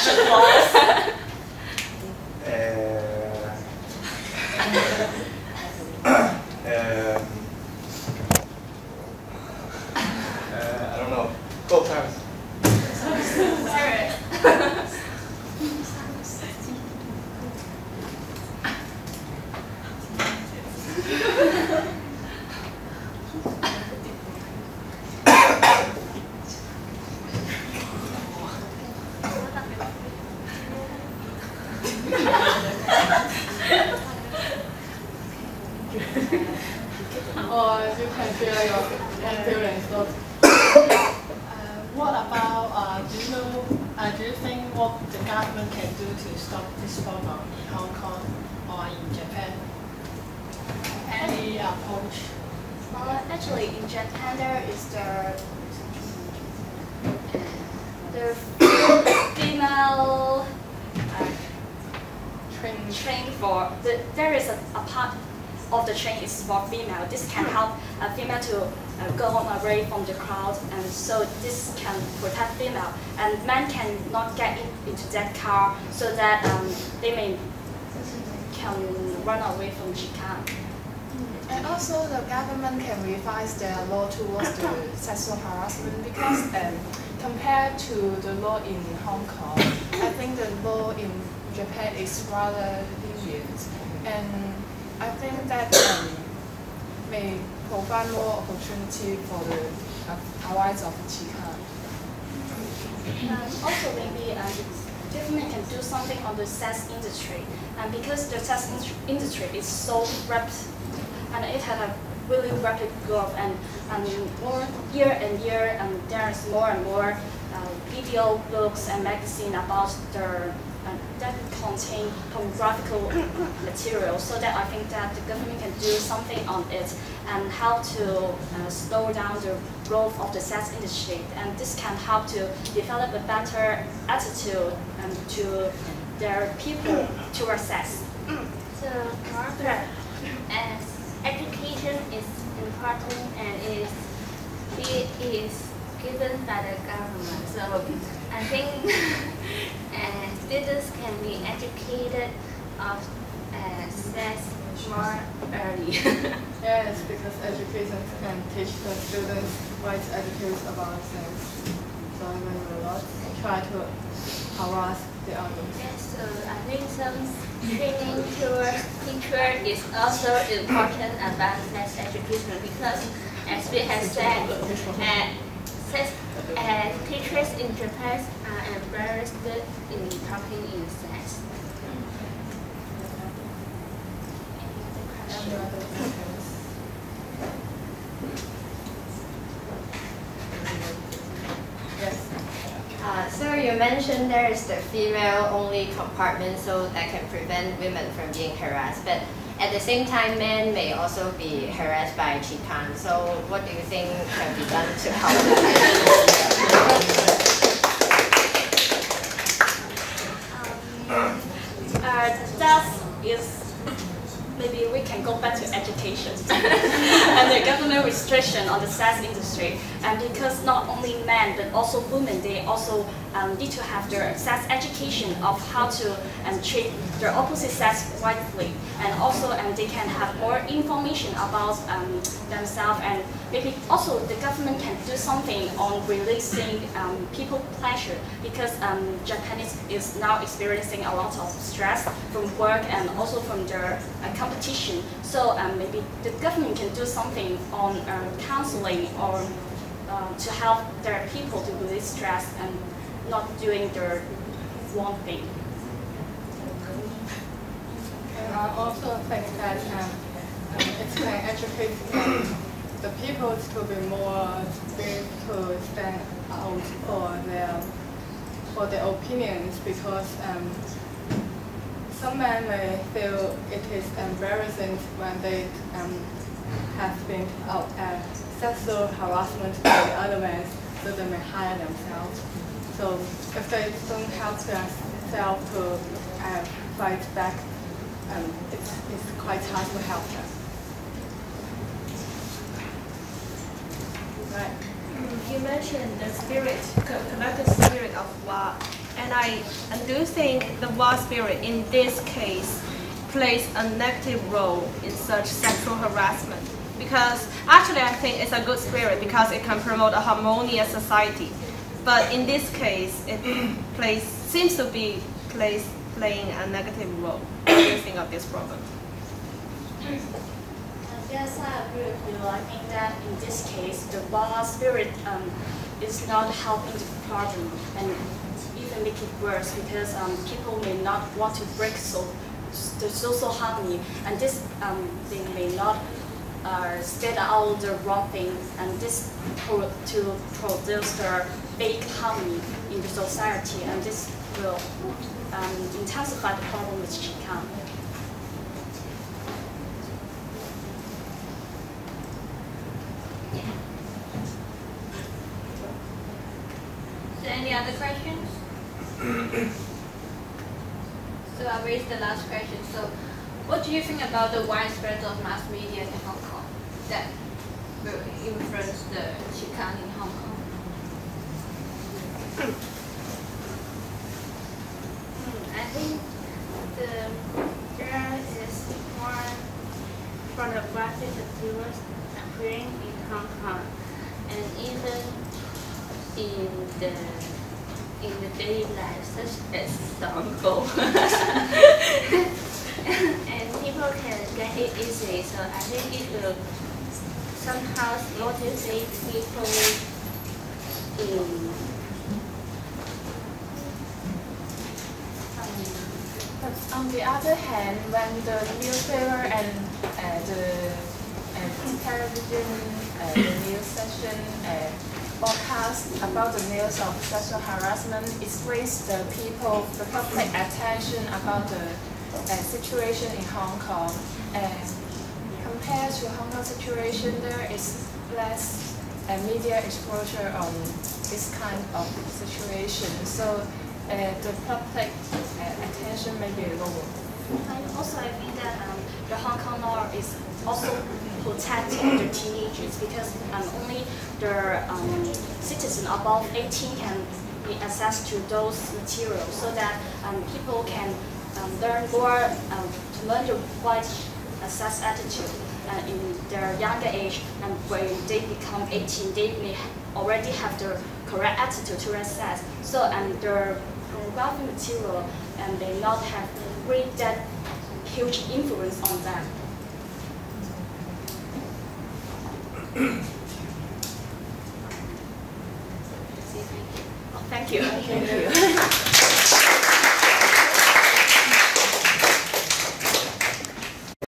question was. I don't know. Go, Travis. Sorry. Or you can share your own feelings. So, what about, do you think what the government can do to stop this problem in Hong Kong or in Japan? Any approach? Actually, in Japan there is the female train for there is a part of the train is for female. This can help a female to go away from the crowd, and so this can protect female. And men cannot get into that car, so that they can run away from Chikan. And also the government can revise their law towards the sexual harassment, because compared to the law in Hong Kong, I think the law in Japan is rather lenient. And I think that may provide more opportunity for the allies of Chikan. Also, maybe the government can do something on the sex industry, and because the sex industry is so rapid, and it had a really rapid growth, and more year and year, there's more and more video books and magazine about that contain pornographical material. So that I think that the government can do something on it and help to slow down the growth of the sex industry. And this can help to develop a better attitude to their people towards sex. So, Margaret, as education is important and it is given by the government. So I think students can be educated of sex more early. Yes, because education can teach the students what is educated about sex. So I will not try to harass the others. Yes, so I think some training towards teacher is also important about sex education, because as we have said, teachers in Japan are very good in talking in sex. So you mentioned there is the female-only compartment, so that can prevent women from being harassed. But at the same time, men may also be harassed by Chikan. So what do you think can be done to help? That is, maybe we can go back to education and the government restriction on the sex industry. And because not only men but also women, they also need to have their sex education of how to treat their opposite sex rightly, and also they can have more information about themselves, and maybe also the government can do something on releasing people pleasure, because Japan is now experiencing a lot of stress from work and also from their competition. So maybe the government can do something on counseling or to help their people to release stress and not doing their wrong thing. And I also think that it can educate the people to be more willing to stand out for their opinions, because some men may feel it is embarrassing when they have been sexual harassment by the other men, so they may hide themselves. So if they don't help themselves to fight back, it's quite hard to help them. Right. you mentioned the spirit, collective spirit of war, and I do think the war spirit in this case plays a negative role in such sexual harassment. Because actually I think it's a good spirit because it can promote a harmonious society. But in this case, it seems to be playing a negative role. What do you think of this problem? Yes, I agree with you. I think that in this case, the war spirit is not helping the problem and even make it worse because people may not want to break the social harmony, and this they may not spread out the wrong thing, and this to produce the fake harmony in the society, and this will intensify the problem with Chikan. So any other questions? So I'll raise the last question. So what do you think about the widespread of mass media in Hong Kong that will influence the Chikan in Hong Kong? I think there is more pornographic materials appearing in Hong Kong, and even in the daily life, such as Dongo. And people can get it easily, so I think it will somehow motivate people in But on the other hand, when the newspaper and the television, the news session broadcast about the news of sexual harassment, it brings the public attention about the situation in Hong Kong. And compared to Hong Kong situation, there is less media exposure on this kind of situation. So the public attention may be lower. And also, I think that the Hong Kong law is also protecting the teenagers because only the citizens above 18 can be access to those materials, so that people can learn more to learn the right sex attitude in their younger age, and when they become 18, they may already have the correct attitude towards sex. So the pornographic material may not have really that huge influence on them. Thank you. Thank you.